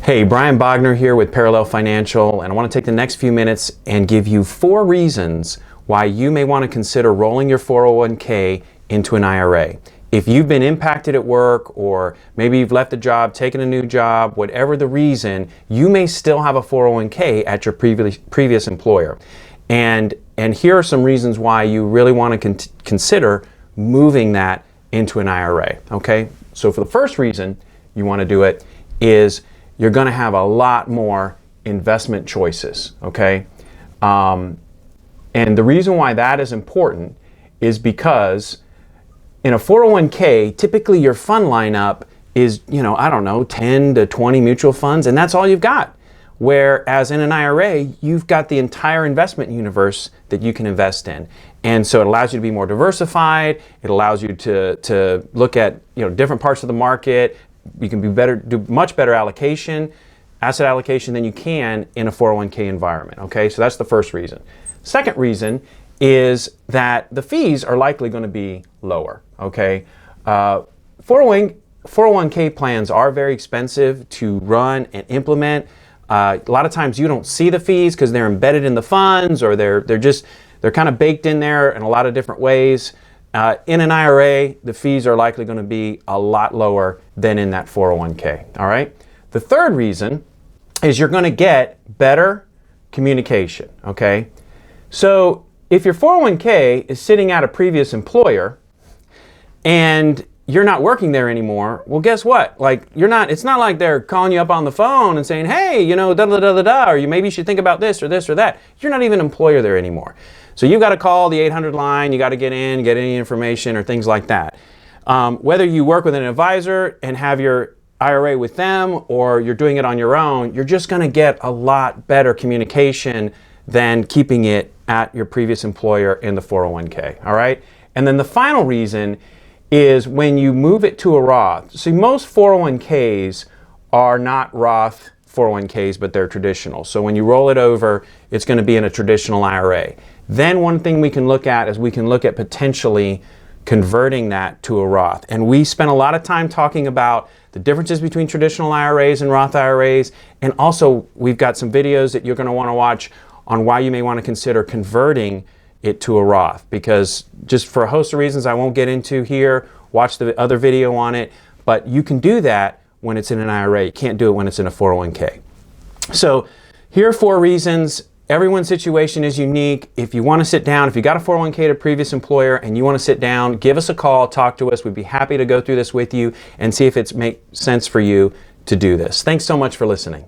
Hey, Brian Bogner here with Parallel Financial, and I want to take the next few minutes and give you 4 reasons why you may want to consider rolling your 401k into an IRA. If you've been impacted at work, or maybe you've left a job, taken a new job, whatever the reason, you may still have a 401k at your previous employer. And here are some reasons why you really want to consider moving that into an IRA, okay? So for the first reason you want to do it is you're going to have a lot more investment choices, okay? And the reason why that is important is because in a 401k, typically your fund lineup is, I don't know, 10 to 20 mutual funds, and that's all you've got. Whereas in an IRA, you've got the entire investment universe that you can invest in. And so it allows you to be more diversified. It allows you to look at, different parts of the market. You can do much better asset allocation than you can in a 401k environment, okay? So that's the first reason. Second reason is that the fees are likely going to be lower, okay? 401k plans are very expensive to run and implement. A lot of times you don't see the fees because they're embedded in the funds, or they're kind of baked in there in a lot of different ways. In an IRA, the fees are likely going to be a lot lower than in that 401k, all right? The third reason is you're going to get better communication, okay? So if your 401k is sitting at a previous employer and you're not working there anymore, well, guess what? It's not like they're calling you up on the phone and saying, hey, da-da-da-da-da, or maybe you should think about this or this or that. You're not even an employer there anymore. So you've got to call the 800 line, you got to get any information or things like that. Whether you work with an advisor and have your IRA with them, or you're doing it on your own, you're just going to get a lot better communication than keeping it at your previous employer in the 401k, all right? And then the final reason is when you move it to a Roth. See, most 401ks are not Roth 401ks, but they're traditional. So when you roll it over, it's going to be in a traditional IRA. Then one thing we can look at is we can look at potentially converting that to a Roth. And we spent a lot of time talking about the differences between traditional IRAs and Roth IRAs. And also, we've got some videos that you're going to want to watch on why you may want to consider converting it to a Roth. Because just for a host of reasons I won't get into here, watch the other video on it. But you can do that when it's in an IRA. You can't do it when it's in a 401k. So here are 4 reasons. Everyone's situation is unique. If you want to sit down, if you got a 401k at a previous employer and you want to sit down, give us a call, talk to us. We'd be happy to go through this with you and see if it makes sense for you to do this. Thanks so much for listening.